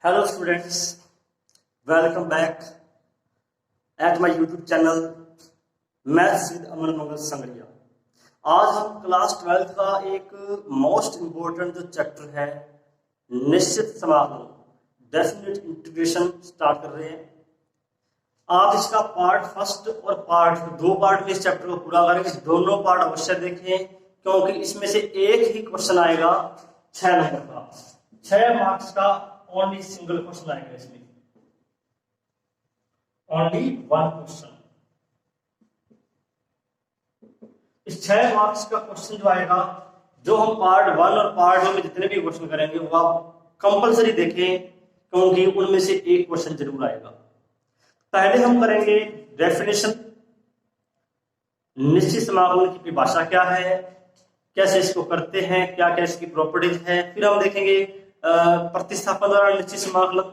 Hello students, welcome back at my YouTube channel maths with Aman Mangal Sangaria. आज हम class 12 का एक मोस्ट इम्पोर्टेंट जो चैप्टर है निश्चित समाकलन डेफिनेट इंटीग्रेशन स्टार्ट कर रहे हैं। आप इसका पार्ट फर्स्ट और पार्ट दो पार्ट में इस चैप्टर को पूरा करेंगे। दोनों पार्ट अवश्य देखें क्योंकि इसमें से एक ही क्वेश्चन आएगा 6 नंबर का, 6 मार्क्स का ओनली सिंगल क्वेश्चन आएगा। इसमें ओनली वन क्वेश्चन। इस 6 मार्क्स का क्वेश्चन जो आएगा, जो हम पार्ट 1 और पार्ट 2 में जितने भी क्वेश्चन करेंगे वो आप कंपलसरी देखें क्योंकि उनमें से एक क्वेश्चन जरूर आएगा। पहले हम करेंगे डेफिनेशन, निश्चित समाकलन की परिभाषा क्या है, कैसे इसको करते हैं, क्या क्या इसकी प्रॉपर्टीज है। फिर हम देखेंगे प्रतिस्थापन द्वारा निश्चित समाकलन,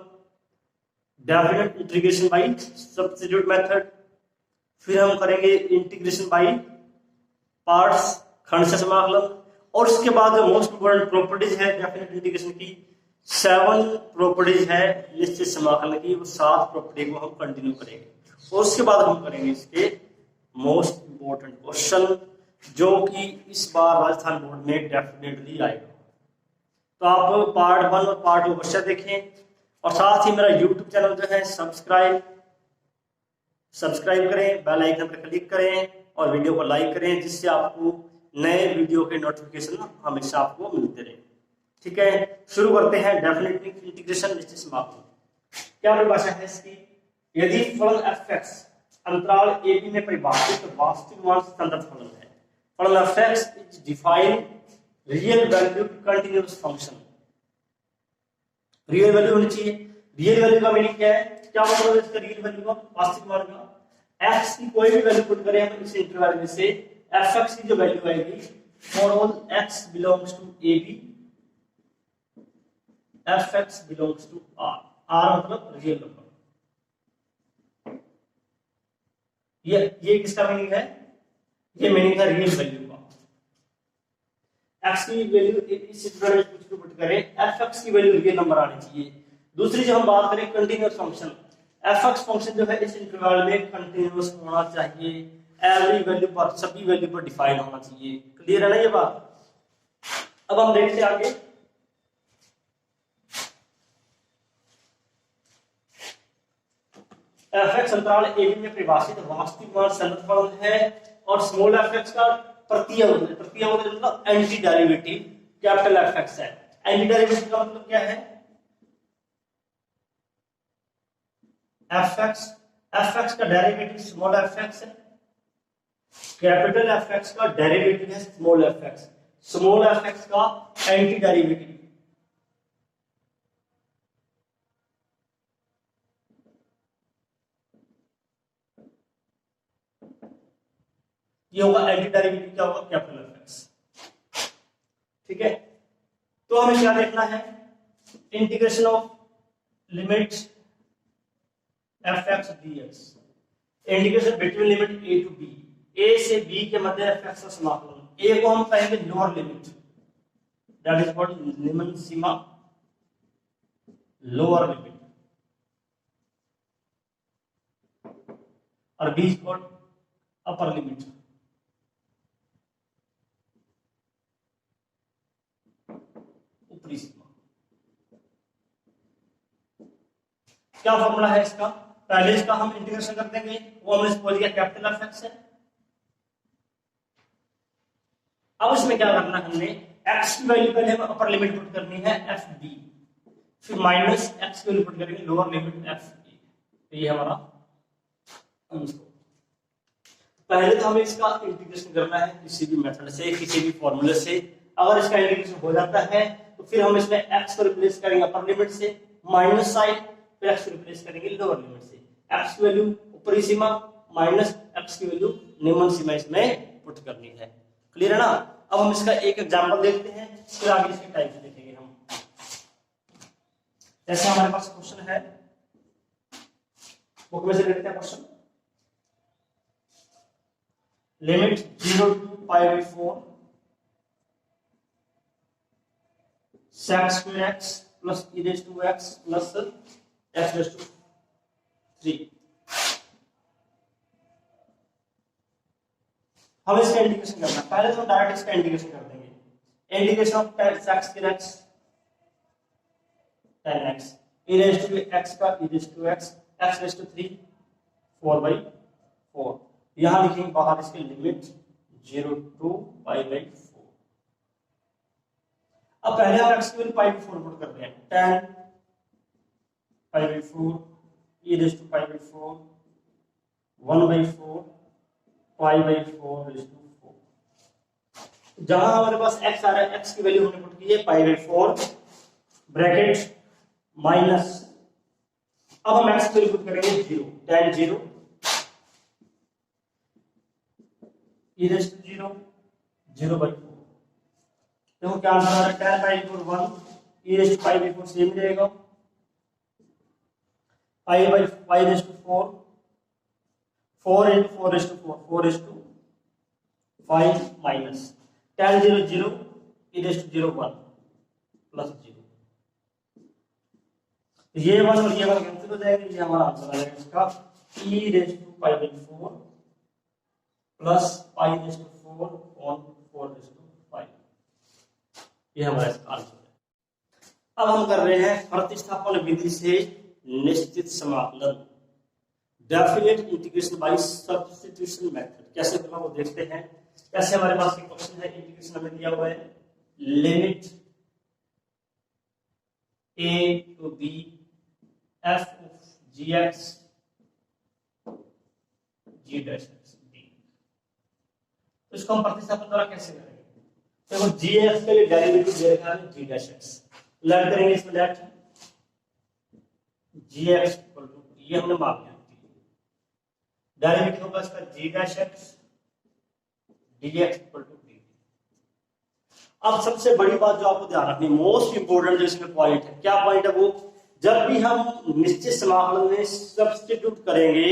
definite integration by substitute method. फिर हम करेंगे इंटीग्रेशन बाय पार्ट्स, खंड से समाकलन। और उसके बाद जो मोस्ट इंपोर्टेंट प्रॉपर्टीज है डेफिनेट इंटीग्रेशन की, 7 प्रॉपर्टीज है निश्चित समाकलन की, वो 7 प्रॉपर्टी को हम कंटिन्यू करेंगे। और उसके बाद हम करेंगे इसके मोस्ट इंपोर्टेंट क्वेश्चन जो कि इस बार राजस्थान बोर्ड में डेफिनेटली आएगा। तो आप पार्ट 1 और पार्ट 2 अवश्य देखें और साथ ही मेरा यूट्यूब चैनल जो है सब्सक्राइब करें, बेल आइकन पर क्लिक करें और वीडियो को लाइक करें जिससे आपको नए वीडियो के नोटिफिकेशन हमेशा आपको मिलते रहे। ठीक है, शुरू करते हैं डेफिनेट इंटीग्रेशन निश्चित समाकलन। क्या परिभाषा है इसकी? यदि फलन f(x) अंतराल ab में परिभाषित वास्तविक मान संदर्भ फलन है, फलन f(x) is define real value continuous function. Real value होनी चाहिए। रियल वैल्यू का मीनिंग क्या है? क्या मतलब है इसका रियल वैल्यू का, वास्तविक मान का? x की कोई भी वैल्यू पुट करें हम इस इंटरवल में से, f(x) की जो वैल्यू आएगी for all x belongs to ab, f(x) belongs to r, r मतलब रियल नंबर। ये किसका मीनिंग है? ये मीनिंग है रियल वैल्यू का। x की वैल्यू इस इंटरवल में कुछ भी पुट करें, f(x) की वैल्यू रियल नंबर आनी चाहिए। दूसरी जो हम बात करें कंटीन्यूअस फंक्शन, f(x) फंक्शन जो है इस इंटरवल में कंटीन्यूअस होना चाहिए, एवरी वैल्यू पर, सभी वैल्यू पर डिफाइन होना चाहिए। क्लियर है ना ये बात? अब हम देखते हैं आगे। f(x) अंतराल ab में परिभाषित वास्तविक मान संदर्भ फलन है और स्मॉल f(x) का प्रत्यय मतलब एंटी डेरिवेटिव कैपिटल f(x) है। एंटी डेरिवेटिव का मतलब क्या है? f(x) का डेरिवेटिव स्मॉल f(x) है, कैपिटल f(x) का डेरिवेटिव है स्मॉल f(x), स्मॉल f(x) का एंटी डेरिवेटिव ये होगा, एंटी डेरिवेटिव क्या होगा? Capital f(x). ठीक है, तो हमें क्या देखना है? Integration of limit f(x) dx, integration between limit a to b, a से b के मध्य f(x) का समाकलन। a को हम कहेंगे lower limit, that is called निम्न सीमा, लोअर लिमिट, और b is called upper limit. ऊपरी सीमा। क्या फॉर्मूला है इसका? पहले इसका हम इंटीग्रेशन कर देंगे, वो हमने समझ लिया कैपिटल f(x) है। अब इसमें क्या करना है? हमने x की वैल्यू पहले हमें अपर लिमिट पुट करनी है fb, फिर माइनस x की वैल्यू पुट करेंगे लोअर लिमिट fa। तो ये हमारा आंसर। पहले तो हमें इसका इंटीग्रेशन करना है किसी भी मेथड से, किसी भी फॉर्मूले से। अगर इसका इंटीग्रेशन हो जाता है तो फिर हम इसमें x को रिप्लेस करेंगे अपर लिमिट से, माइनस साइन, फिर x को रिप्लेस करेंगे लोअर लिमिट से। x की वैल्यू ऊपरी सीमा माइनस x की वैल्यू निम्न सीमा इसमें पुट करनी है। क्लियर है ना? अब हम इसका एक एग्जांपल देखते हैं, फिर आगे इसके टाइप्स देखेंगे हम। जैसे हमारे पास क्वेश्चन है, बुक में से देखते हैं question. Limit 0 to π/4 sec square x plus E raise to X plus X raise to 3। हम इसका इंटीग्रेशन करना है। पहले तो डायरेक्ट इसका इंटीग्रेशन कर देंगे। इंटीग्रेशन ऑफ tan x की x tan x e raise to x का e raise to x x raise to 3 4/4। यहां लिखेंगे बाहर इसके लिमिट 0 to π/4। अब पहले हम x की वैल्यू π/4 पुट कर रहे हैं। tan π/4 e raise to π/4 1/4 π/4 raise to 4। जहां हमारे पास x आ रहा है, x की वैल्यू हमने पुट की है π/4 ब्रैकेट माइनस, अब हम x की वैल्यू पुट करेंगे 0 tan 0 e रेज टू 0 0/4। देखो क्या आंसर आ रहा है, tan π/4 1 e raise to π/4 same रहेगा, π raise to 4 4 into 4 raise to 4 4 raise to 5 minus tan 0 0 e raise to 0 1 plus 0। ये 1 और ये 1 कैंसिल हो जाएंगे, ये हमारा आंसर आ जाएगा इसका e raise to π/4 plus π raise to 4 on 4 raise to 5। ये हमारा इसका आंसर है। अब हम कर रहे हैं प्रतिस्थापन विधि से निश्चित समाकलन, definite integration by substitution method. कैसे करना वो देखते हैं। कैसे हमारे पास एक क्वेश्चन है, इंटीग्रेशन हमें दिया हुआ है, limit a to b f of gx g dash x d। तो इसको हम प्रतिस्थापन द्वारा कैसे करेंगे। देखो gx के लिए डेरिवेटिव दे रखा है g dash x, लेट करेंगे इसमें लेट gx इक्वल टू, ये हमने मान लिया, डेरिवेटिव होगा इसका g dash x dx equal to dt। अब सबसे बड़ी बात जो आपको ध्यान रखनी, मोस्ट इंपोर्टेंट जो इसमें पॉइंट है, क्या पॉइंट है वो, जब भी हम निश्चित समाकलन में सब्स्टिट्यूट करेंगे,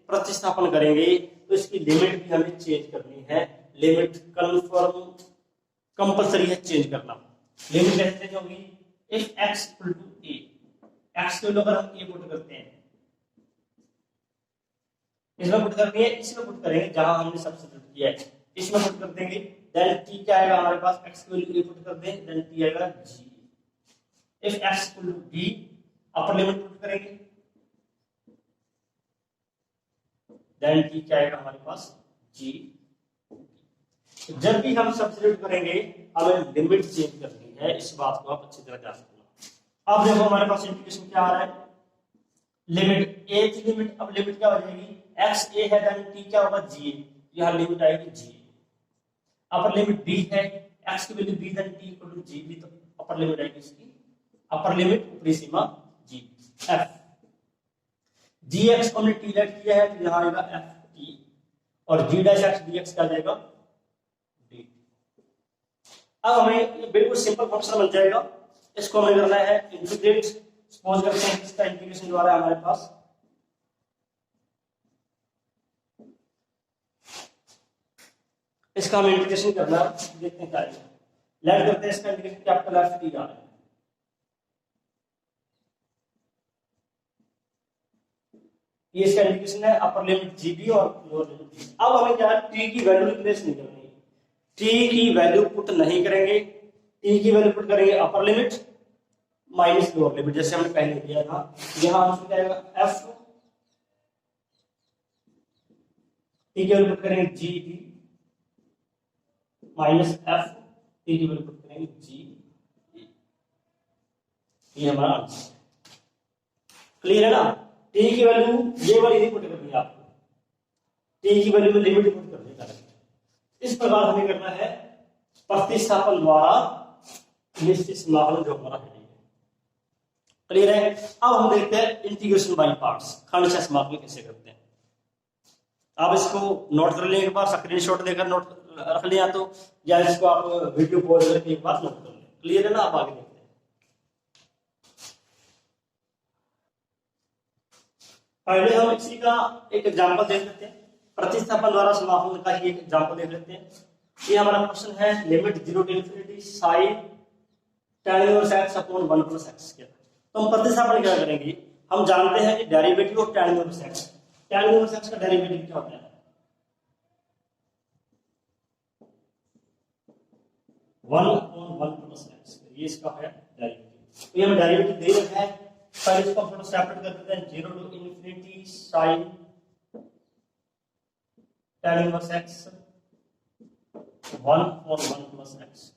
प्रतिस्थापन करेंगे, तो इसकी लिमिट भी हमें चेंज करनी है। लिमिट कंपलसरी है चेंज करना। लिमिट कैसे चेंज होगी, if x equal to a, x के वैल्यू अगर हम a पुट करते हैं, इसमें पुट करनी है, इसमें पुट करेंगे जहां हमने सब्स्टिट्यूट किया है, इसमें पुट कर देंगे, देन t क्या आएगा हमारे पास, x की वैल्यू a पुट कर दें, देन t आएगा g। If x equal to b, upper limit put करेंगे, देन t क्या आएगा हमारे पास g। जब भी हम सब्स्टिट्यूट करेंगे हमें लिमिट चेंज करनी है, इस बात को आप अच्छी तरह जान सकते। अब देखो हमारे पास इंटीग्रेशन क्या आ रहा है, लिमिट a की लिमिट, अब लिमिट क्या हो जाएगी, x a है, देन t क्या होगा g, यहां लिमिट आएगी g। अपर लिमिट b है, x की value b, then t equal to g भी, तो अपर लिमिट आएगी इसकी, अपर लिमिट ऊपरी सीमा g f। gx को हमने t लेट किया है, तो यहां आएगा f t, और g डैश x dx का जाएगा d। अब हमें ये बिल्कुल सिंपल फंक्शन बन जाएगा, इसको हमें करना है इंटीग्रेट। सपोज करते हैं इसका इंटीग्रेशन जो आ रहा है हमारे पास, इसका हमें इंटीग्रेशन करना है, देखते हैं क्या है। लेट करते हैं इसका इंटीग्रेशन, कैपिटल F t आ रहा है, ये इसका इंटीग्रेशन है, अपर लिमिट GB और लोअर लिमिट g। अब हमें क्या है, t की वैल्यू रिप्लेस नहीं करनी, t की वैल्यू पुट नहीं करेंगे, t की वैल्यू पुट करेंगे upper limit minus lower limit, जैसे हमने पहले किया था। यहां आंसर क्या आएगा, f t की वैल्यू पुट करेंगे GB माइनस f t की वैल्यू पुट करेंगे g, ये हमारा आंसर है। क्लियर है ना, t की वैल्यू ये वाली नहीं पुट करनी है आपको, t की वैल्यू में लिमिट पुट करनी है। इस प्रकार हमें करना है प्रतिस्थापन द्वारा निश्चित समाकलन जो हमारा है। क्लियर है। अब हम देखते हैं इंटीग्रेशन बाय पार्ट्स, खंडशः समाकलन कैसे करते हैं। आप इसको नोट कर लें एक बार, स्क्रीनशॉट लेकर नोट रख लिया तो, या इसको आप वीडियो पॉज करके एक बार नोट कर लें। क्लियर है ना, आप आगे देखते हैं। पहले हम इसी का एक एग्जांपल देख लेते हैं, प्रतिस्थापन द्वारा समाकलन का ही एक एग्जांपल देख लेते हैं। ये हमारा क्वेश्चन है, limit 0 to ∞ sin tan inverse x upon 1 plus x square. तो हम प्रतिस्थापन क्या करेंगे, हम जानते हैं कि derivative of tan inverse x, tan inverse x का डेरिवेटिव क्या होता है, 1 अपॉन 1 प्लस x, ये इसका है डेरिवेटिव। तो ये हमें डेरिवेटिव दे रखा है, पहले इसको हम थोड़ा सेपरेट कर देते हैं, 0 to infinity sin tan inverse x 1 और 1 प्लस x।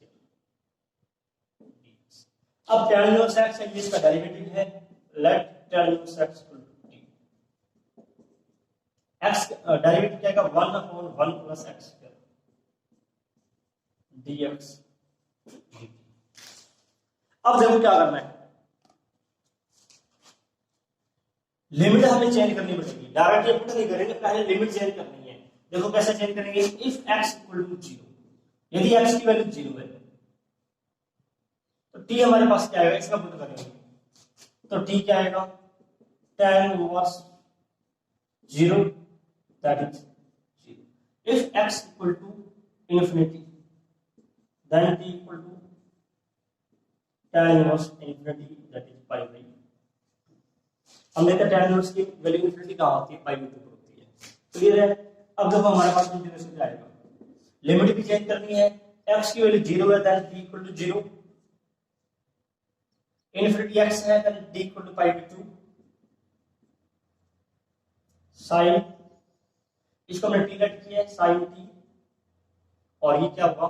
अब tan इनवर्स x है, ये इसका डेरिवेटिव है, let tan inverse x equal to t, x derivative क्या है 1 upon 1 plus x dx dt। अब देखो क्या करना है, लिमिट हमें चेंज करनी पड़ेगी, डायरेक्टली पुट नहीं करेंगे, पहले लिमिट चेंज करनी है। देखो कैसे चेंज करेंगे, इफ x इक्वल टू 0, यदि x की वैल्यू 0 है तो t हमारे पास क्या आएगा, इसका पुट करेंगे तो t क्या आएगा, tan inverse 0 that is 0। If x equal to infinity then t equal to tan inverse infinity that is pi by. हम देखते हैं tan इनवर्स की वैल्यू इन्फिनिटी कहां होती है, पाई बाई 2 पर होती है। क्लियर है। अब देखो हमारे पास इंटीग्रेशन क्या आएगा, लिमिट भी चेंज करनी है, x की वैल्यू 0 है then t equal to 0, infinity x है then t equal to pi by 2 sin, इसको हमने t लेट किया है sin t, और ये क्या होगा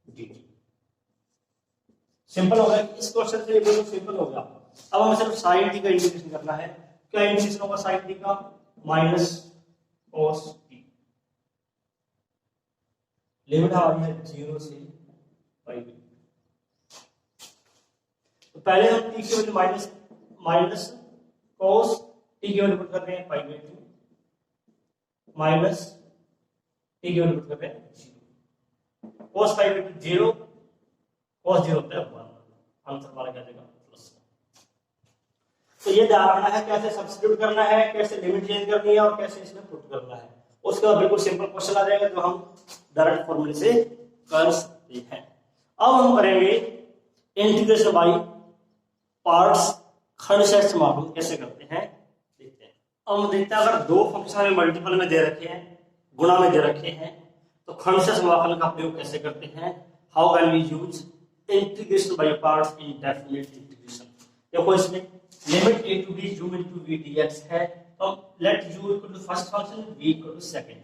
dt। सिंपल हो गया, इस क्वेश्चन से ये बिल्कुल सिंपल हो गया। अब हमें सिर्फ sin t का इंटीग्रेशन करना है, क्या इंटीग्रेशन होगा sin t का, माइनस cos t, लिमिट हमारी है 0 से पाई बाई। तो पहले हम t की वैल्यू माइनस cos t की वैल्यू पुट कर रहे हैं पाई बाई 2, माइनस t की वैल्यू पुट कर रहे हैं 0, cos पाई बाई 2 0, cos 0 होता है 1, आंसर हमारा क्या देगा प्लस। तो ये ध्यान रखना है कैसे सब्स्टिट्यूट करना है, कैसे लिमिट चेंज करनी है और कैसे इसमें पुट करना है। उसके बाद बिल्कुल सिंपल क्वेश्चन आ जाएगा जो हम डायरेक्ट फॉर्मूले से कर सकते हैं। अब हम करेंगे इंटीग्रेशन बाय पार्ट्स, खंडशः समाकलन कैसे करते हैं देखते हैं। अब हम देखते हैं अगर दो फंक्शन हमें मल्टीपल में दे रखे हैं, गुणा में दे रखे हैं, तो खंडशः समाकलन का प्रयोग कैसे करते हैं, how can we use integration by parts in definite integration. देखो इसमें limit a to b u into v dx है, तो let u equal to first function, v equal to second,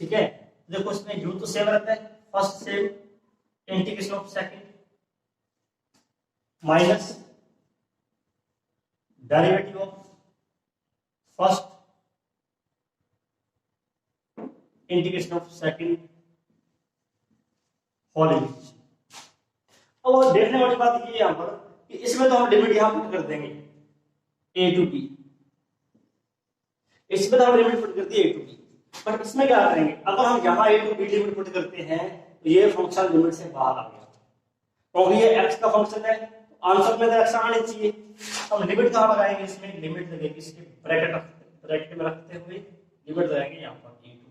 ठीक है। देखो इसमें u तो सेम रहता है, first same, integration of second minus derivative of first integration of second whole integration. अब देखने वाली बात ये यहां पर कि इसमें तो हम लिमिट यहां पुट कर देंगे a टू b, इसमें तो हम लिमिट पुट कर दी a टू b, पर इसमें क्या करेंगे, अगर हम यहां a to b limit put करते हैं तो ये फंक्शन लिमिट से बाहर आ गया, क्योंकि ये x का फंक्शन है, आंसर में तो x आना चाहिए। हम लिमिट कहां लगाएंगे, इसमें लिमिट लगेगी इसके ब्रैकेट में रखते हुए लिमिट लगाएंगे यहां पर a टू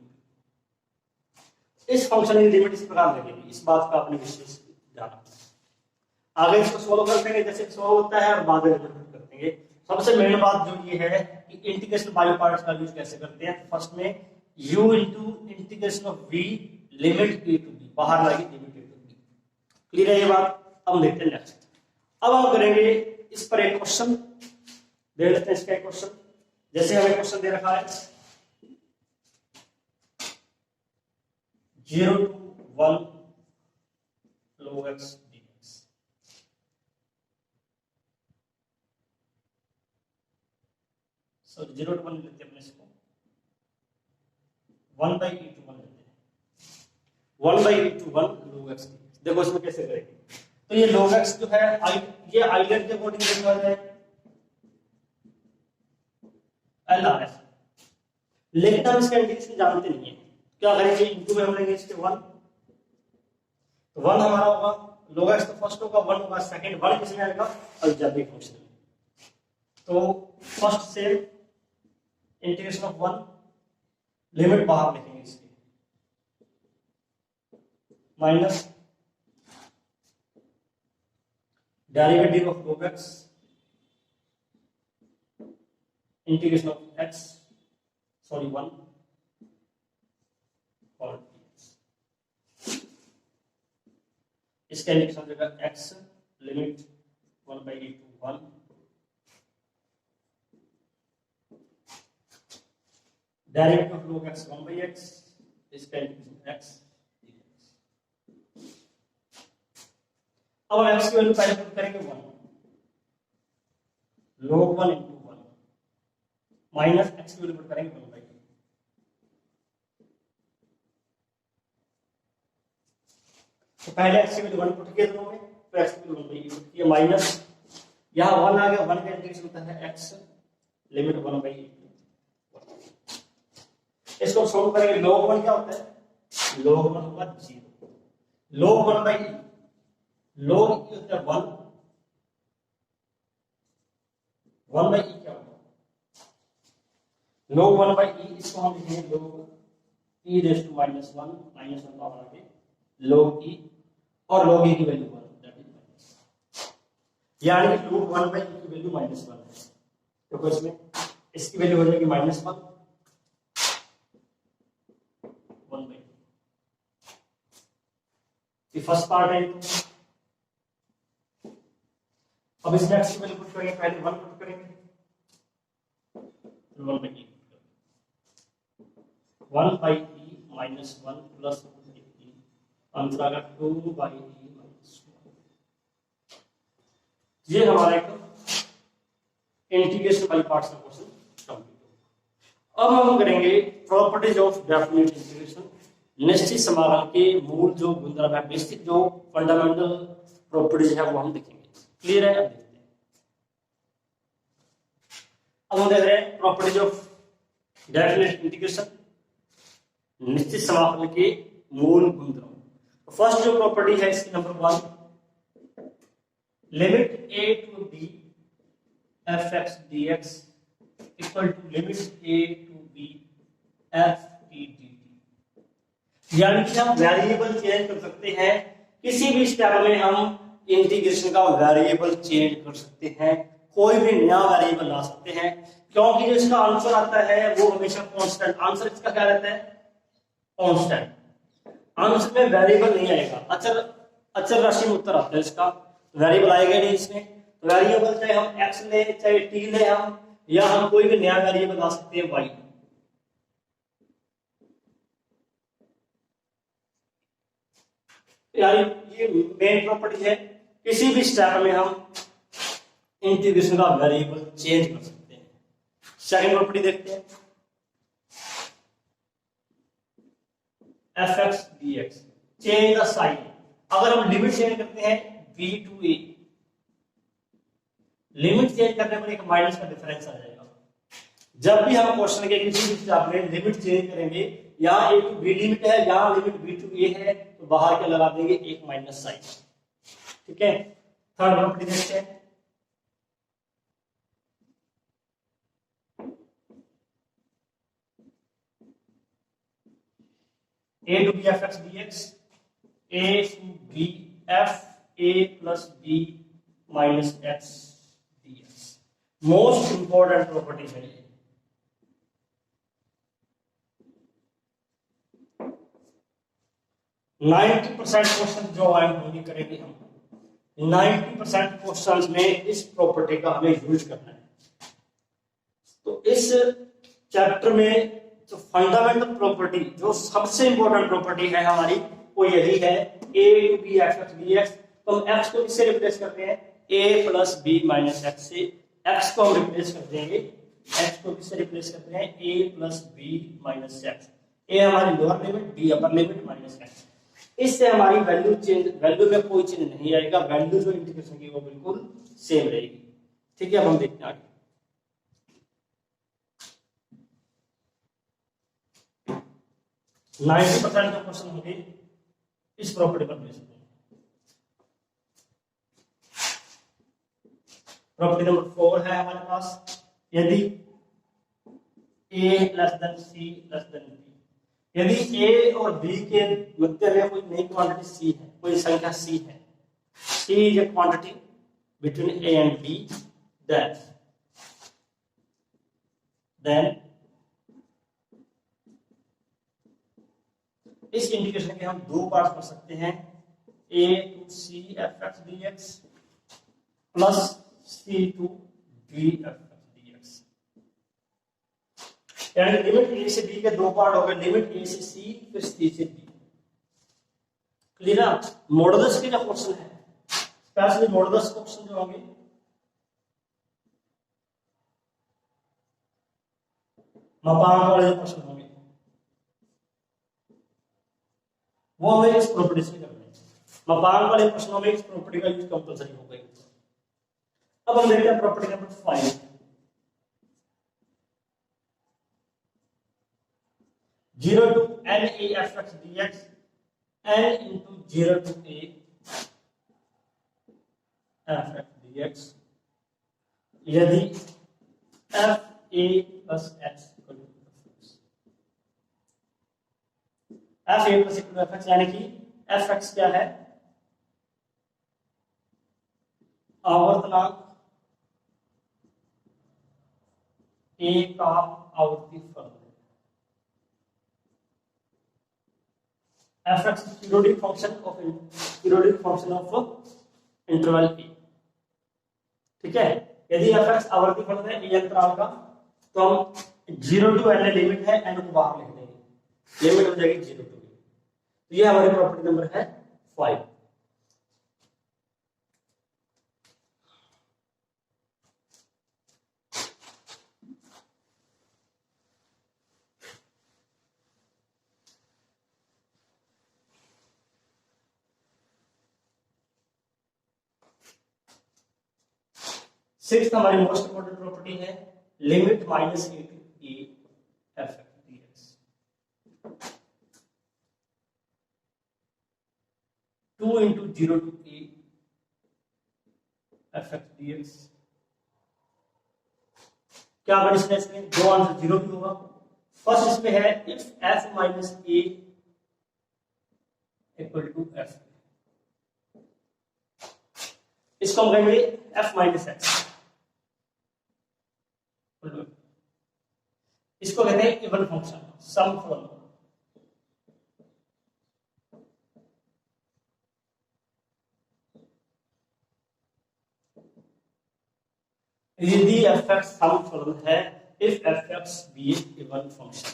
b। इस फंक्शन की लिमिट इस प्रकार लगेगी, इस बात का आपने विशेष ध्यान रखना। आगे इसको सोल्व कर देंगे जैसे सोल्व होता है और बाद में रिजल्ट कर देंगे। सबसे मेन बात जो ये है कि इंटीग्रेशन बाय पार्ट्स का यूज कैसे करते हैं। फर्स्ट में u into integration of v limit a to b, बाहर लाएंगे limit a to b। Clear है ये बात। अब देखते हैं नेक्स्ट। अब हम करेंगे इस पर एक क्वेश्चन दे लेते हैं, इसका एक क्वेश्चन, जैसे हमें क्वेश्चन दे रखा है 0 to 1 log x dx। So 0 to 1 लेते हैं अपने इसको, 1 by e to 1 लेते हैं, 1 by e to 1 log x dx। देखो इसमें कैसे करेंगे, तो ये log x जो है ये आइलैंड के अकॉर्डिंग लिखा जाए LRS, लेकिन हम इसका इंटीग्रेशन जानते नहीं है, क्या करेंगे, इनटू में हम लेंगे इसके 1, तो 1 हमारा होगा log x तो फर्स्ट होगा, 1 होगा सेकंड, 1 किसमें आएगा अलजेब्रिक फंक्शन में, तो फर्स्ट से इंटीग्रेशन ऑफ 1 लिमिट बाहर लिखेंगे इसके minus derivative of log x integration of x 1 और इसका इंटीग्रेशन हो जाएगा x limit 1/e to 1 derivative of log x 1/x इसका इंटीग्रेशन x। अब x की वैल्यू पहले पुट करेंगे 1 log 1 into 1 माइनस x की वैल्यू पुट करेंगे 1/2। तो पहले x की वैल्यू 1 पुट किया दोनों में, फिर x की वैल्यू 1/e पुट किया माइनस यहां 1 आ गया, 1 का इंटीग्रेशन होता है x लिमिट 1/e। इसको सॉल्व करेंगे, log 1 क्या होता है, log 1 होगा 0, log 1/e log e होता है 1, 1/e क्या होगा, log 1/e इसको हम लिखेंगे log e raised to -1 power आगे log e और log e की वैल्यू 1 दैट इज यानी कि log 1/e की वैल्यू -1 है, तो इसमें इसकी वैल्यू हो जाएगी -1 ये फर्स्ट पार्ट है। अब इस x की वैल्यू पुट करेंगे, पहले 1 पुट करेंगे 1/e 1/e -1 plus e answer आ गया 2/e -1। ये हमारा एक इंटीग्रेशन बाय पार्ट्स का क्वेश्चन कंप्लीट हो। अब हम करेंगे प्रॉपर्टीज ऑफ डेफिनिट इंटीग्रेशन, निश्चित समाकल के मूल जो गुणधर्म है, बेसिक जो फंडामेंटल प्रॉपर्टीज है वो हम देखेंगे। क्लियर है? अब देखते हैं। अब हम देख रहे हैं प्रॉपर्टीज ऑफ डेफिनिट इंटीग्रेशन, निश्चित समाकल के मूल गुणधर्म। तो फर्स्ट जो प्रॉपर्टी है इसकी number 1, limit a to b fx dx equal to limit a to b f t dt। यानी कि हम वेरिएबल चेंज कर सकते हैं, किसी भी स्टेप में हम इंटीग्रेशन का वेरिएबल चेंज कर सकते हैं, कोई भी नया वेरिएबल ला सकते हैं, क्योंकि जो इसका आंसर आता है वो हमेशा कांस्टेंट, आंसर इसका क्या रहता है, कांस्टेंट। आंसर में वेरिएबल नहीं आएगा, अचर राशि में उत्तर आता है इसका, वेरिएबल आएगा नहीं इसमें। तो वेरिएबल चाहे हम x ले चाहे t ले हम, या हम कोई भी नया वेरिएबल ला सकते हैं y। यानी ये मेन प्रॉपर्टी है, किसी भी स्टेप में हम इंटीग्रेशन का वेरिएबल चेंज कर सकते हैं। सेकंड प्रॉपर्टी देखते हैं, fx dx change the sign. अगर हम लिमिट चेंज करते हैं b to a, limit change करने पर एक माइनस का डिफरेंस आ जाएगा। जब भी हम क्वेश्चन के किसी भी स्टेप में लिमिट चेंज करेंगे, यहाँ एक b लिमिट है, यहाँ लिमिट b to a है, तो बाहर के लगा देंगे एक माइनस साइन। ठीक है, थर्ड प्रॉपर्टी देखते हैं, a to b fx dx a to b f a plus b minus x dx most important property है ये। नाइन्टी % क्वेश्चन जो आए होंगे करेंगे हम, 90% क्वेश्चन में इस प्रॉपर्टी का हमें यूज करना है। तो इस चैप्टर में जो फंडामेंटल प्रॉपर्टी, जो सबसे इंपॉर्टेंट प्रॉपर्टी है हमारी, वो यही है a to b fx dx। तो हम x को किससे रिप्लेस करते हैं, a plus b minus x से x को हम रिप्लेस कर देंगे, x को किससे रिप्लेस करते हैं, a plus b minus x। a हमारी lower limit, b upper limit minus x। इससे हमारी वैल्यू चेंज, वैल्यू में कोई चेंज नहीं आएगा, वैल्यू जो इंटीग्रेशन की वो बिल्कुल सेम रहेगी। ठीक है, अब हम देखते हैं आगे। 90% जो क्वेश्चन होंगे इस प्रॉपर्टी पर बेस्ड होंगे। प्रॉपर्टी नंबर 4 है हमारे पास, यदि a less than c less than b, यदि a और b के मध्य में कोई नई क्वांटिटी c है, कोई संख्या c है, c is a quantity between A and B, then इस इंटीग्रेशन के हम दो पार्ट कर सकते हैं, A to C fx dx plus C to D fx dx। यानी लिमिट A से B के दो पार्ट हो गए, लिमिट A से C फिर C से D। क्लियर है? मॉडुलस के जो क्वेश्चन है, स्पेशली मॉडुलस क्वेश्चन जो होंगे मापांक वाले क्वेश्चन होंगे वो हमें इस प्रॉपर्टी से करना है। मापांक वाले प्रश्नों में इस प्रॉपर्टी का यूज कंपलसरी हो गई। अब हम देखते हैं property number 5, 0 to n a fx dx n into 0 to a fx dx यदि f a plus x f a plus f x यानी कि f x क्या है, आवर्तनांक a का आवर्ती फलन है। f x periodic function of interval a। ठीक है, यदि f x आवर्ती फलन है a अंतराल का तो हम 0 to n लिमिट है, n को बाहर लिख देंगे, लिमिट हो जाएगी 0 to। तो ये हमारी प्रॉपर्टी नंबर है 5। सिक्स्थ हमारी मोस्ट इंपोर्टेंट प्रॉपर्टी है limit minus A to A F dx। 2 into 0 to a fx dx। क्या बन इसमें दो आंसर 0 भी होगा। फर्स्ट इसमें है if f minus a equal to f, इसको हम कहेंगे f माइनस x, इसको कहते हैं इवन फंक्शन, सम फलन। यदि fx सम फलन है, if fx be even function.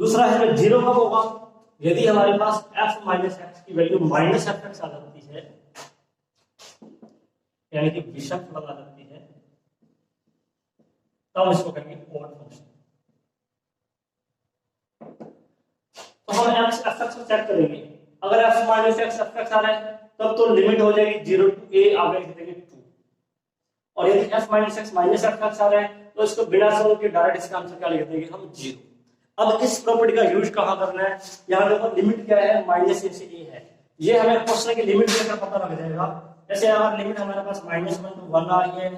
दूसरा है 0 कब होगा, यदि हमारे पास f माइनस एक्स की वैल्यू माइनस fx आ जाती है, यानी कि विषम फलन आ जाती है, तब इसको कहेंगे ओड फंक्शन। तो हम fx को चेक करेंगे, अगर f माइनस एक्स fx आ रहा है तब तो लिमिट हो जाएगी 0 to a, आगे लिख देंगे 2। और यदि f minus x minus fx आ रहा है तो इसको बिना सम के डायरेक्ट इसका आंसर क्या लिख देंगे हम 0। अब इस प्रॉपर्टी का यूज कहां करना है, यहां देखो लिमिट क्या है, माइनस ए से ए है, ये हमें क्वेश्चन की लिमिट देकर पता लग जाएगा। जैसे अगर लिमिट हमारे पास -1 to 1 आ रही है,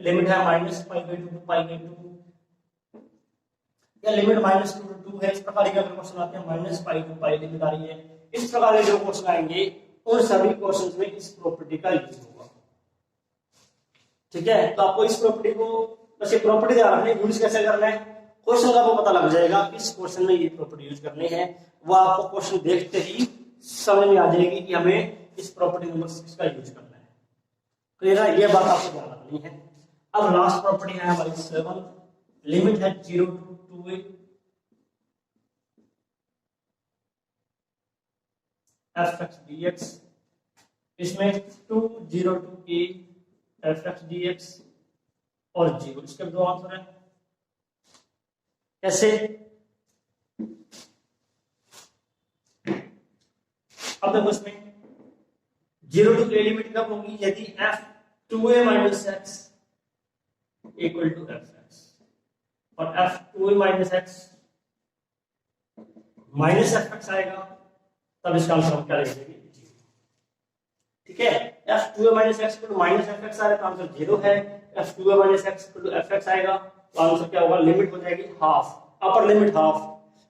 लिमिट है -π/2 to π/2, या लिमिट -2 to 2 है, इस प्रकार के अगर क्वेश्चन आते हैं -π to π लिमिट आ रही है, इस प्रकार के जो क्वेश्चन आएंगे उन सभी क्वेश्चंस में इस प्रॉपर्टी का यूज होगा। ठीक है, तो आपको इस प्रॉपर्टी को बस ये प्रॉपर्टी ध्यान रखनी, यूज कैसे करना है, क्वेश्चन का आपको पता लग जाएगा किस क्वेश्चन में ये प्रॉपर्टी यूज करनी है, वो आपको क्वेश्चन देखते ही समझ में आ जाएगी कि हमें इस प्रॉपर्टी नंबर 6 का यूज करना है। क्लियर है, ये बात आपको ध्यान रखनी है। अब लास्ट प्रॉपर्टी है हमारी 7, लिमिट है 0 to 2a fx dx। इसमें 2 0 to a fx dx और 0, इसके दो आंसर है। कैसे, अब देखो इसमें 0 to a लिमिट कब होगी, यदि f 2a minus x equal to fx और f 2a minus x minus fx आएगा, तब इसका आंसर क्या लिख देंगे 0। ठीक है, f 2a minus x equal to minus fx आ रहा है तो आंसर 0 है, f 2a minus x equal to fx आएगा तो आंसर क्या होगा, लिमिट हो जाएगी हाफ, अपर लिमिट हाफ,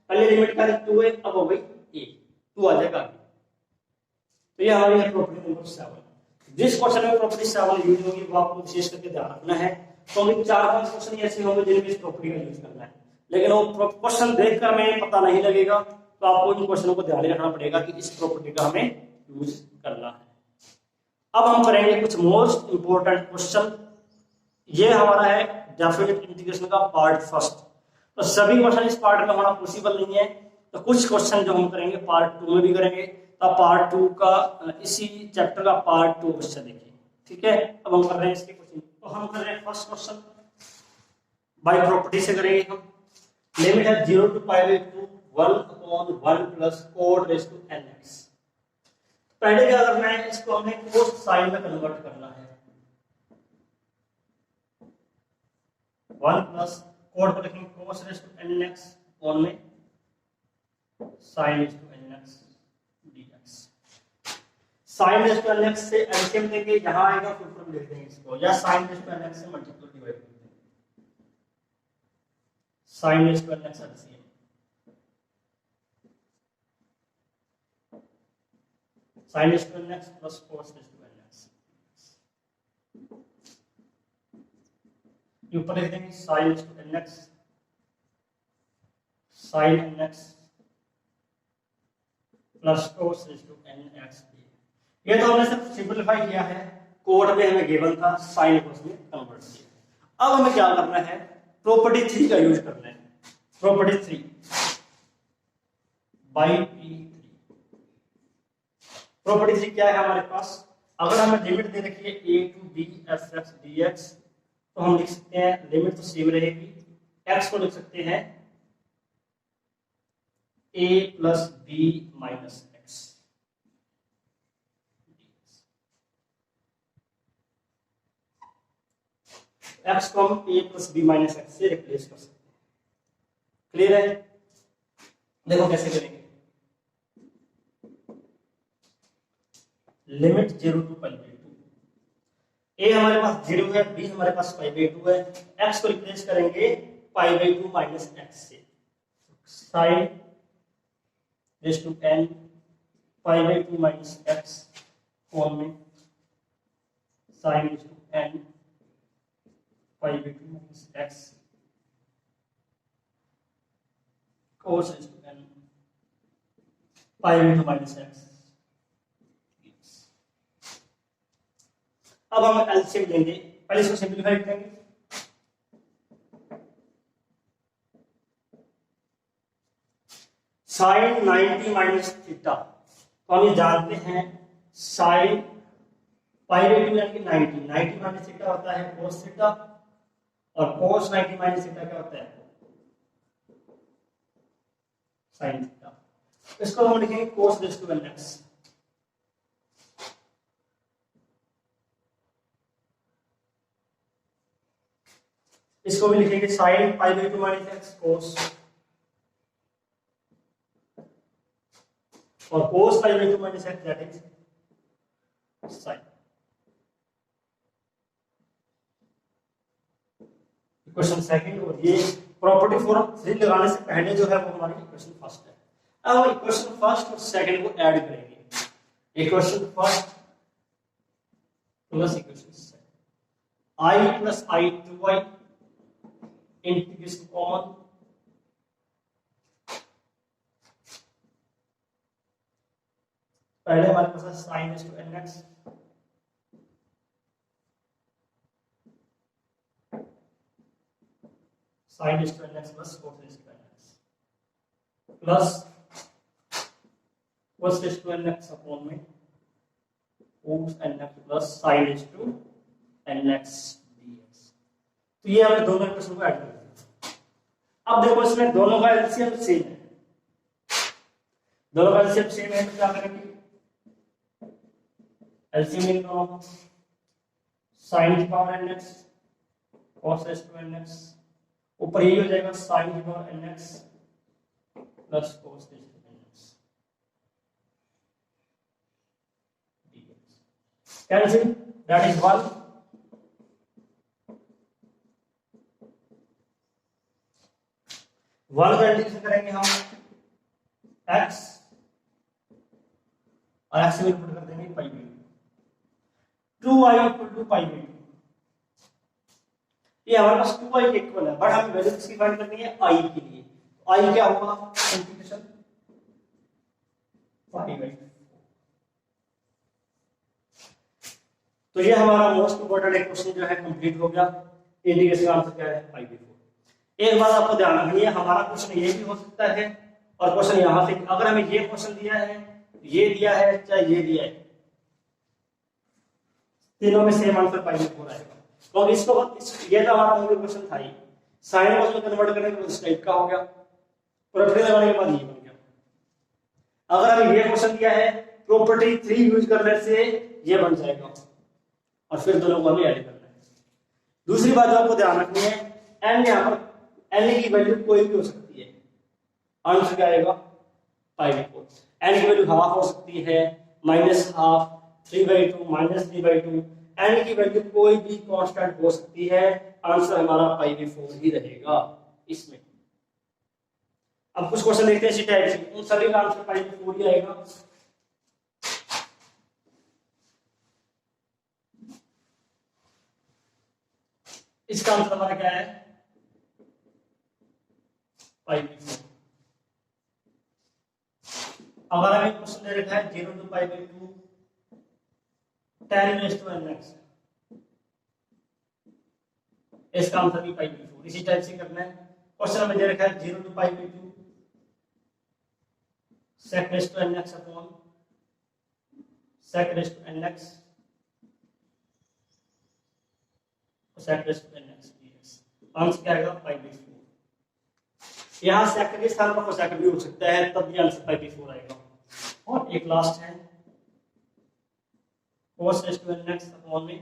पहले लिमिट क्या थी 2a, अब हो गई a, 2 आ जाएगा। तो ये हमारी है प्रॉपर्टी नंबर 7। जिस क्वेश्चन में प्रॉपर्टी 7 यूज होगी वो आपको विशेष करके ध्यान रखना है। तो हमें 4-5 क्वेश्चन ऐसे होंगे जिनमें इस प्रॉपर्टी का यूज करना है, लेकिन वो क्वेश्चन देखकर हमें पता नहीं लगेगा, तो आपको इन क्वेश्चनों को ध्यान रखना पड़ेगा कि इस प्रॉपर्टी का हमें यूज करना है। अब हम करेंगे कुछ मोस्ट इंपोर्टेंट क्वेश्चन। ये हमारा है डेफिनेट इंटीग्रेशन का पार्ट फर्स्ट। तो सभी क्वेश्चन इस पार्ट में होना पॉसिबल नहीं है, तो कुछ क्वेश्चन जो हम करेंगे पार्ट 2 में भी करेंगे। तो पार्ट 2 का इसी चैप्टर का पार्ट 2 क्वेश्चन देखिए, ठीक है। अब हम कर रहे हैं इसके क्वेश्चन। तो हम कर रहे हैं फर्स्ट क्वेश्चन बाय प्रॉपर्टी से करेंगे हम। लिमिट है 0 to π/2 1/1 plus cos raise to nx। पहले क्या करना है, इसको हमने कोस साइन में कन्वर्ट करना है। 1 प्लस कोड को लिखेंगे cos raise to nx on में sin raise to nx dx। sin raise to nx से एलसीएम लेंगे, यहां आएगा फिर हम लिख देंगे इसको, या sin रेज़ टू nx से मल्टीप्लाई डिवाइड कर देंगे। sin raise to nx LCM sin raise to nx plus cos raise to nx। ये ऊपर लिख देंगे sin raise to nx sin nx plus cos raise to nx। ये तो हमने सिर्फ सिंपलीफाई किया है, कोड में हमें गिवन था, साइन को उसमें कन्वर्ट किया। अब हमें क्या करना है, प्रॉपर्टी 3 का यूज करना है। Property 3 by P3। प्रॉपर्टी 3 क्या है हमारे पास, अगर हमें लिमिट दे रखी है a to b fx dx, तो हम लिख सकते हैं लिमिट तो सेम रहेगी, x को लिख सकते हैं a plus b minus x। x को हम a plus b minus x से रिप्लेस कर सकते हैं। क्लियर है? देखो कैसे करेंगे। लिमिट 0 to π/2, a हमारे पास 0 है, b हमारे पास π/2 है, x को रिप्लेस करेंगे π/2 माइनस x से। sin raise to n π/2 minus x form में sin raise to n π/2 minus x cos raise to n π/2 minus x। अब हम एलसीएम लेंगे, पहले इसको सिंपलीफाई करेंगे। साइन 90 माइनस थीटा, तो हम ये जानते हैं साइन π/2 यानी कि 90 माइनस थीटा होता है cos थीटा, और cos 90 माइनस थीटा क्या होता है sin थीटा। इसको हम लिखेंगे cos रेज़ टू nx। इसको भी लिखेंगे sin π/2 माइनस x cos, और cos π/2 minus x that is sin। Equation second, और ये प्रॉपर्टी फॉर्म 3 लगाने से पहले जो है वो हमारी इक्वेशन फर्स्ट है। अब हम इक्वेशन फर्स्ट और सेकंड को ऐड करेंगे। Equation first plus equation second, i plus i2y integration common, पहले हमारे पास है sin raise to nx sin raise to nx plus cos raise to nx plus cos raise to nx upon में cos nx plus sin raise to nx dx। तो ये हमने दोनों equation को ऐड कर दिया। अब देखो इसमें दोनों का एलसीएम सेम है, दोनों का एलसीएम सेम है, तो क्या करेंगे, एलसीएम इन दोनों का sin की power nx cos raise to nx, ऊपर ये हो जाएगा sin की power nx plus cos raise to nx dx। Cancel, that is 1। One का इंटीग्रेशन करेंगे हम x, और x से पुट कर देंगे π/2। ये हमारे पास 2i के इक्वल है, बट हमें वैल्यू किसकी फाइंड करनी है, i के लिए। तो i क्या होगा, इंटीग्रेशन 5/4। तो ये हमारा मोस्ट इंपोर्टेंट एक क्वेश्चन जो है कंप्लीट हो गया। इंटीग्रेशन का आंसर क्या है, 5/4। एक बात आपको ध्यान रखनी है, हमारा क्वेश्चन ये भी हो सकता है और क्वेश्चन यहां से, अगर हमें ये क्वेश्चन दिया है, ये दिया है, चाहे ये दिया है, तीनों में सेम आंसर 5/4 आएगा। तो इसको ये तो हमारा मूल क्वेश्चन था ही, साइन को कन्वर्ट करने के बाद इस टाइप का हो गया, प्रॉपर्टी लगाने के बाद ये बन गया। अगर हमें ये क्वेश्चन दिया है, प्रॉपर्टी 3 यूज करने से ये बन जाएगा, और फिर दोनों को हमें ऐड करना है। दूसरी बात जो आपको ध्यान रखनी है, n यहाँ पर n की वैल्यू कोई भी हो सकती है, आंसर क्या आएगा 5/4। n की वैल्यू हाफ हो सकती है, -½ 3/2 -3/2, n की वैल्यू कोई भी कांस्टेंट हो सकती है, आंसर हमारा 5/4 ही रहेगा इसमें। अब कुछ क्वेश्चन देखते हैं इसी टाइप से, उन सभी का आंसर 5/4 ही आएगा। इसका आंसर हमारा क्या है 5/4। अगर हमें क्वेश्चन दे रखा है 0 to π/2 10⁻⁴ इसका आंसर भी 5/4 इसी टाइप से करना है। क्वेश्चन हमें दे रखा है 0 to π/2 sec⁻⁴ upon sec⁻⁴ sec⁻⁴ dx, answer क्या आएगा 5/4। यहाँ सेक के स्थान पर कोसेक भी हो सकता है, तब भी आंसर 5/4 आएगा। और एक लास्ट है cos⁻⁴ अपॉन में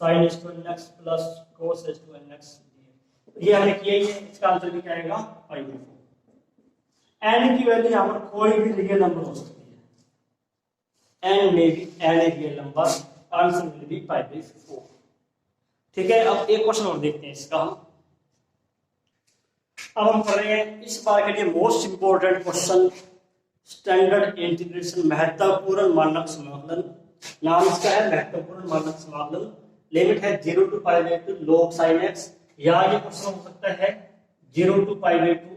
sin⁻⁴ प्लस cos⁻⁴ ये हमने किया ही है, इसका आंसर भी क्या आएगा 5/4। n की वैल्यू यहाँ पर कोई भी रियल नंबर हो सकती है, n में भी n a real number, answer will be 5/4। ठीक है, अब एक क्वेश्चन और देखते हैं इसका हम। अब हम कर रहे हैं इस बार के लिए most important question, standard integration, महत्वपूर्ण मानक समाकलन। नाम इसका है महत्वपूर्ण मानक समाकलन। लिमिट है 0 to π/2 log sin x, या ये क्वेश्चन हो सकता है 0 to π/2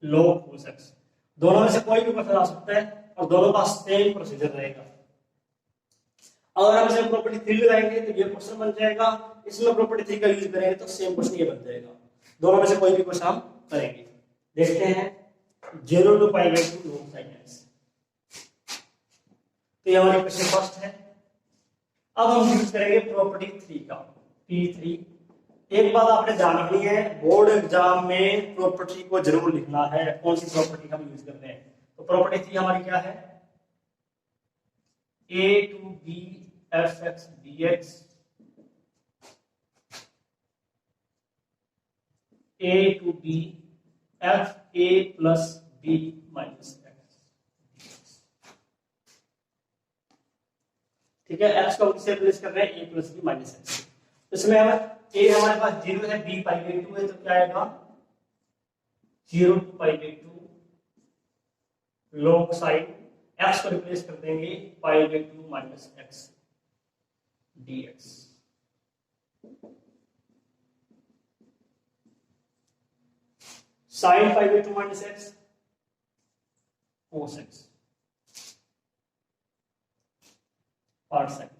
log cos x। दोनों में से कोई भी क्वेश्चन आ सकता है और दोनों का सेम प्रोसीजर रहेगा। अगर हम इसमें प्रॉपर्टी 3 लगाएंगे तो ये क्वेश्चन बन जाएगा, इसमें प्रॉपर्टी 3 का यूज करेंगे तो सेम क्वेश्चन ये बन जाएगा। दोनों में से कोई भी क्वेश्चन हम करेंगे। देखते हैं 0 to π/2 log sin x, तो ये हमारी क्वेश्चन फर्स्ट है। अब हम यूज करेंगे प्रॉपर्टी 3 का, P3। एक बात आपने ध्यान रखनी है, बोर्ड एग्जाम में प्रॉपर्टी को जरूर लिखना है, कौन सी प्रॉपर्टी हम यूज करते हैं। तो प्रॉपर्टी 3 हमारी क्या है, a to b fx dx, a to b f a plus b minus x। ठीक है, x को किससे रिप्लेस कर रहे हैं, a plus b minus x। इसमें हमें a हमारे पास 0 है, b π/2 है, तो क्या आएगा 0 to π/2 log sin x को रिप्लेस कर देंगे π/2 minus x dx। sin π/2 minus x cos x per second।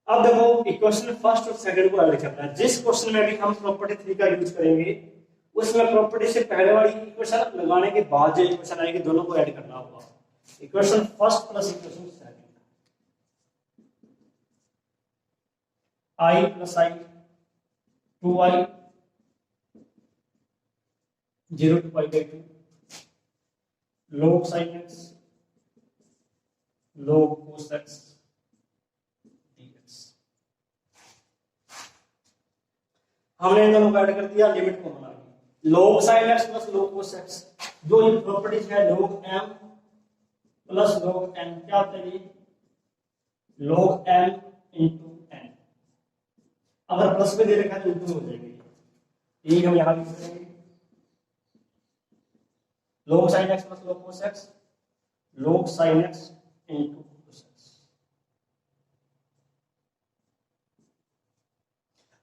अब देखो इक्वेशन फर्स्ट और सेकंड को ऐड करना है। जिस क्वेश्चन में भी हम प्रॉपर्टी 3 का यूज करेंगे, उसमें प्रॉपर्टी से पहले वाली इक्वेशन लगाने के बाद जो इक्वेशन आएगी, दोनों को ऐड करना होगा। Equation first plus equation second, i plus i 2i 0 to π/2 log sin x log cos x dx। हमने इन दोनों को ऐड कर दिया, लिमिट को बना ली। log sin x plus log cos x, जो ये प्रॉपर्टीज है log m plus log n, क्या होता है ये log m इंटू n। अगर प्लस में दे रखा है तो इंटू हो जाएगी, यही हम यहां यूज करेंगे। log sin x plus log cos x log sin x into cos x।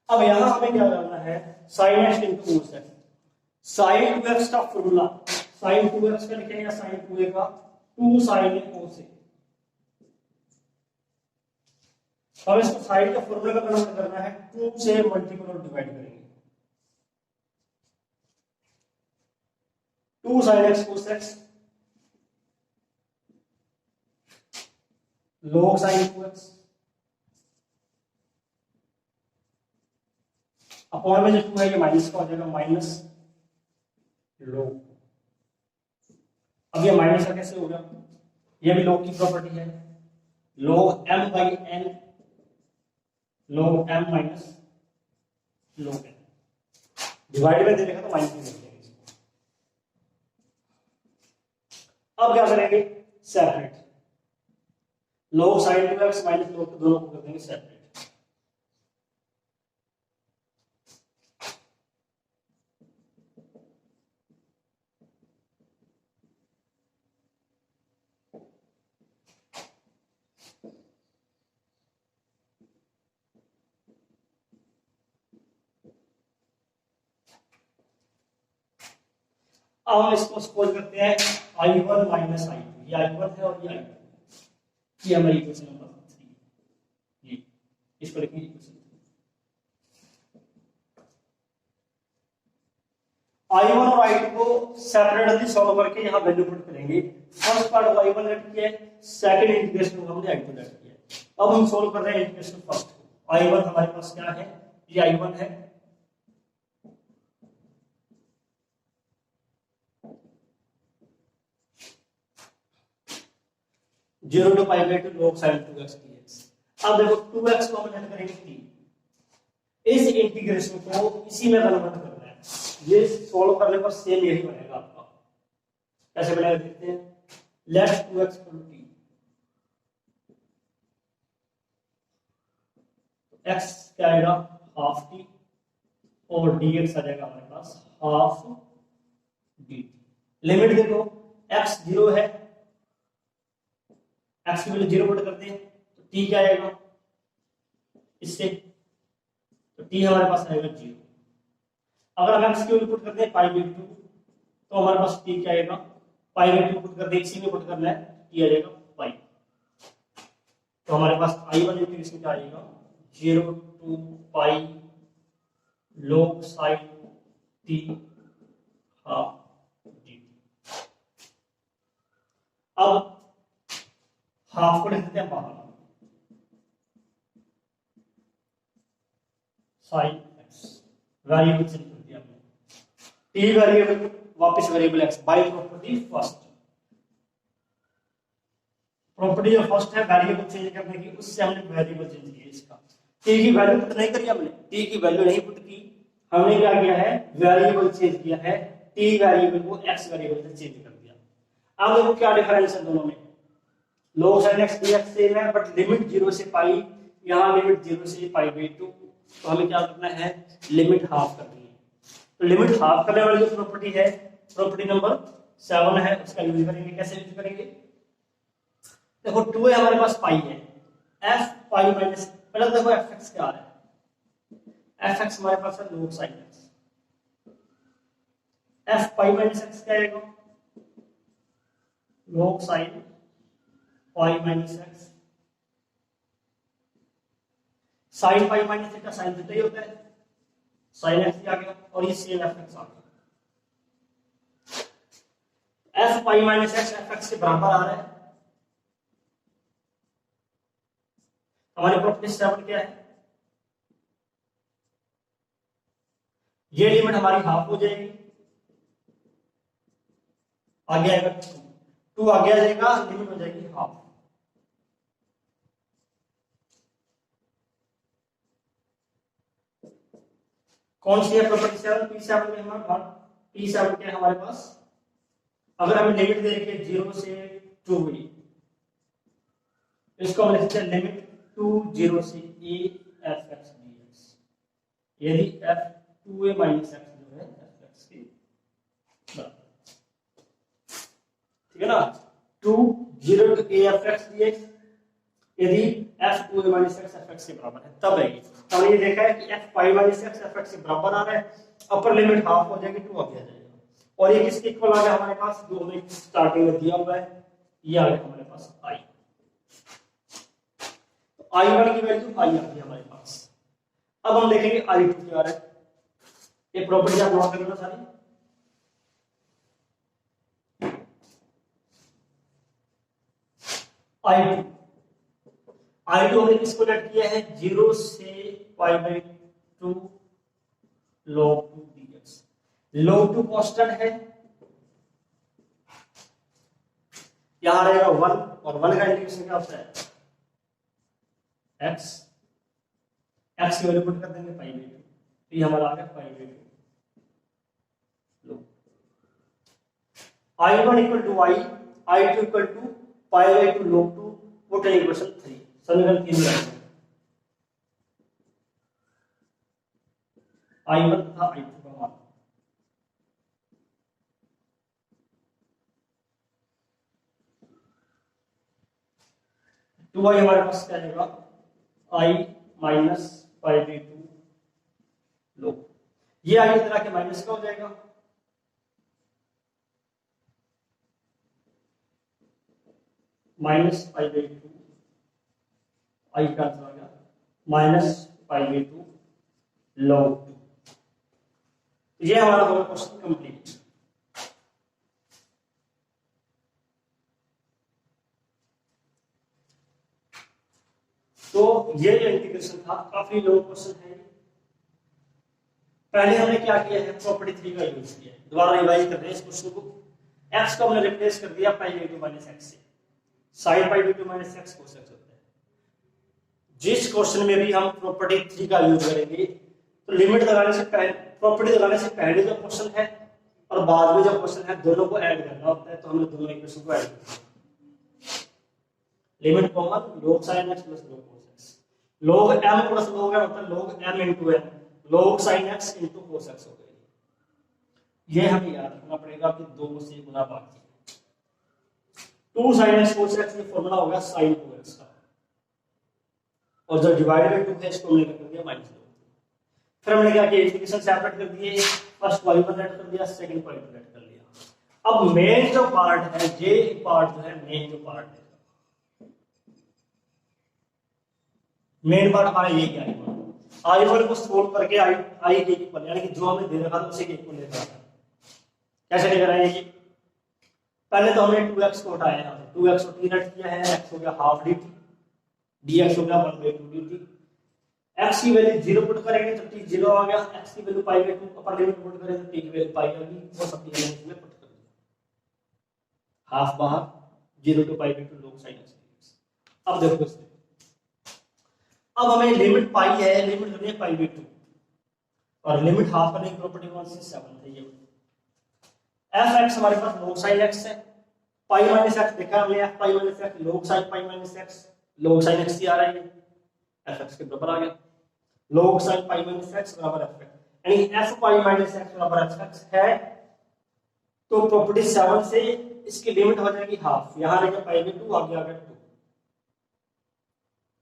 अब यहां हमें क्या करना है, sin x into cos x। sin 2x का फॉर्मूला, sin 2x का लिखेंगे या sin 2a का 2 sin cos a। अब इसको साइन का फॉर्मूला का कन्वर्ट करना है, 2 से मल्टीपल और डिवाइड करेंगे। 2 sin x cos x log sin 2x upon में जो 2 है ये माइनस का हो जाएगा, माइनस log। अब ये माइनस का कैसे होगा, ये भी log की प्रॉपर्टी है, log m by n, log m minus log n। Divide में दे देगा तो माइनस में देंगे। अब क्या करेंगे, separate, log sin 2x minus log, दोनों को कर देंगे सेपरेट। अब हम इसको सपोज करते हैं i1 माइनस i2, ये i1 है और ये i2, ये हमारी इक्वेशन नंबर 3, ये इसको लिखेंगे इक्वेशन। i1 और i2 को सेपरेटली सॉल्व करके यहां वैल्यू पुट करेंगे। फर्स्ट पार्ट को i1 लेट किया है, सेकंड इंटीग्रेशन को हमने i2 लेट किया है। अब हम सॉल्व कर रहे हैं इंटीग्रेशन फर्स्ट को। i1 हमारे पास क्या है, ये i1 है, zero to pi by two log sin 2x dx। अब देखो 2x को हम लेट करेंगे 3, इस इंटीग्रेशन को इसी में कन्वर्ट करना है। ये सॉल्व करने पर सेम यही बनेगा आपका। कैसे बनेगा देखते हैं, लेट 2x t, x क्या आएगा हाफ t और dx आ जाएगा हमारे पास हाफ dt। लिमिट देखो x 0 है, x की वैल्यू 0 पुट करते हैं तो t क्या आएगा इससे, तो t हमारे पास आएगा 0। अगर हम x की वैल्यू पुट करते हैं पाई बाई 2 तो हमारे पास t क्या आएगा, पाई बाई 2 पुट कर दे, इसी में पुट करना है, t आ जाएगा पाई। तो हमारे पास i1 इंटीग्रेशन क्या आएगा, 0 to pi log sin t half dt। अब हाफ को लिख देते हैं बाहर, sin x वेरिएबल चेंज कर दिया हमने, t वेरिएबल वापस variable x by property first. Property जो फर्स्ट है वेरिएबल चेंज करने की, उससे हमने वेरिएबल चेंज किया। इसका t की वैल्यू पुट नहीं करी हमने, t की वैल्यू नहीं पुट की, हमने क्या किया है वेरिएबल चेंज किया है, t वेरिएबल को x वेरिएबल से चेंज कर दिया। अब देखो क्या डिफरेंस है दोनों में, log sin x dx same है बट लिमिट 0 से पाई, यहाँ लिमिट 0 से पाई बाई 2, तो हमें क्या करना है लिमिट हाफ करनी है। तो लिमिट हाफ करने वाली जो प्रॉपर्टी है, प्रॉपर्टी नंबर 7 है, उसका यूज करेंगे। कैसे यूज करेंगे, देखो 2 है हमारे पास पाई है, f पाई माइनस, पहले देखो fx क्या है, fx हमारे पास है log sin x, f pi minus x क्या आएगा log sin पाई minus x। Sine pi minus theta sine theta ही होता है, साइन एक्स आ गया और ये सेम एफ एक्स आ गया। F pi minus x F x के बराबर आ रहा है। हमारी प्रॉपर्टी स्टेटमेंट क्या है, ये लिमिट हमारी हाफ हो जाएगी, आगे आएगा 2 आगे आ जाएगा, लिमिट हो जाएगी हाफ। कौन सी है प्रॉपर्टी 7, P7 में हमारे पास P7 के हमारे पास, अगर हमें लिमिट दे रखी है 0 से 2 हुई, इसको हम लिखते हैं लिमिट 2 0 से a f x dx, यदि f 2a माइनस x जो है f x के बराबर, ठीक है ना। Two 0 to a f x dx, यदि f 2a minus x f x के बराबर है तब है ये। हमने ये देखा है कि f pi minus x f x के बराबर आ रहा है, अपर लिमिट हाफ हो जाएगी, 2 आगे आ जाएगा, और ये किसके इक्वल आ गया हमारे पास, जो हमें स्टार्टिंग में दिया हुआ है, ये आ गया हमारे पास i। तो i1 की वैल्यू i आ गई हमारे पास। अब हम देखेंगे i2 क्या आ रहा है, ये प्रॉपर्टी आप नोट कर लेना सारी। I2 हमने किसको लेट किया है, 0 से π/2 log 2 dx। log 2 कांस्टेंट है, यहां रहेगा 1, और 1 का इंटीग्रेशन क्या होता है, x की वैल्यू पुट कर देंगे π/2, तो ये हमारा आ गया π/2। लो I1 equal to i, I2 equal to π/2 log 2, put in equation 3, समीकरण 3 में I1 तथा I2 का मान। तो हमारे पास क्या आएगा, i माइनस π/2 log, ये आई तरह के माइनस का हो जाएगा, माइनस π/2 आई का आंसर आ गया माइनस π/2 log 2। ये हमारा होगा क्वेश्चन कंप्लीट। तो ये इंटीग्रेशन था, काफी लॉन्ग क्वेश्चन है। पहले हमने क्या किया है, प्रॉपर्टी 3 का यूज किया है। दोबारा रिवाइज कर रहे हैं इस क्वेश्चन को। x को हमने रिप्लेस कर दिया π/2 माइनस x से, sin π/2 minus x cos x होता है। जिस क्वेश्चन में भी हम प्रॉपर्टी 3 का यूज करेंगे तो लिमिट लगाने से पहले, प्रॉपर्टी लगाने से पहले जो क्वेश्चन है और बाद में जो क्वेश्चन है, दोनों को ऐड करना होता है। तो हमने दोनों इक्वेशन को ऐड किया, limit common log sin x plus log cos x, log m plus log n होता है log m into n, log sin x into cos x हो गई। ये हमें याद रखना पड़ेगा कि 2 से गुना बाकी है। 2 sin x cos x ये फॉर्मूला होगा sin 2x का, और जो डिवाइड बाय 2 है इसको हमने कर दिया -2। फिर हमने क्या किया, इंटीग्रेशन सेपरेट कर दिए, फर्स्ट y1 लेट कर दिया, सेकंड y2 लेट कर लिया। अब मेन जो पार्ट है, ये पार्ट जो है, मेन जो पार्ट है, मेन पार्ट हमारा ये क्या है, i1 को सोल्व करके i के इक्वल, यानी कि जो हमें दे रखा था उसी के इक्वल लेकर आना। कैसे लेकर आएंगे, पहले तो हमने 2x को हटाया, यहां से 2x को 3 हट किया है, x हो गया हाफ dt, dx हो गया 1/2 dt। x की वैल्यू 0 पुट करेंगे तो t 0 आ गया, x की वैल्यू π/2 अपर लिमिट पुट करेंगे तो t की वैल्यू पाई आ गई, वो सब एलिमेंट में पुट कर दिया, हाफ बाहर, 0 to π/2 log sin x। अब देखो इसमें, अब हमें लिमिट पाई है, लिमिट करनी है π/2, और लिमिट हाफ करने की प्रॉपर्टी कौन सी, 7 है। ये f(x) हमारे पास log sin x है, पाई माइनस x देखा हमने, f pi minus x log sin पाई minus x, log sin x ही आ रहा है, f(x) के बराबर आ गया, log sin पाई माइनस x बराबर f(x), यानी f पाई माइनस x बराबर f(x) है। तो प्रॉपर्टी 7 से इसकी लिमिट हो जाएगी हाफ, यहां रहेगा π/2, आगे आ गया 2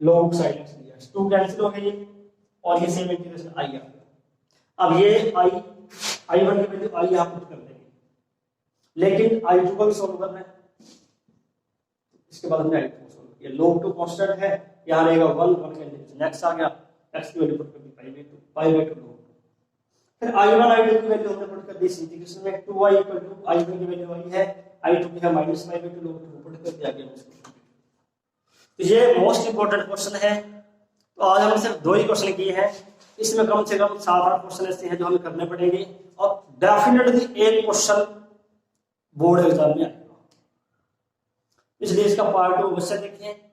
log sin x dx, 2 cancel हो गए और ये सेम इंटीग्रेशन i आ गया। अब ये i1 की वैल्यू i यहां पुट कर देंगे, लेकिन i2 को भी सॉल्व करना है। इसके बाद हमने i2 को सॉल्व किया, log 2 कांस्टेंट है, यहां रहेगा 1 का इंटीग्रेशन x आ गया, x की वैल्यू पुट कर दी π/2 log 2। फिर i1 i2 की वैल्यू हमने पुट कर दी इस इंटीग्रेशन में, 2y i1 की वैल्यू i है, i2 की है -π/2 log 2 पुट कर दिया गया इसको। तो ये मोस्ट इंपोर्टेंट क्वेश्चन है। तो आज हमने सिर्फ 2 ही क्वेश्चन किए हैं, इसमें कम से कम 7-8 क्वेश्चन ऐसे हैं जो हमें करने पड़ेंगे, और डेफिनेटली एक क्वेश्चन बोर्ड एग्जाम में आएगा, इसलिए इसका पार्ट 2 अवश्य देखें।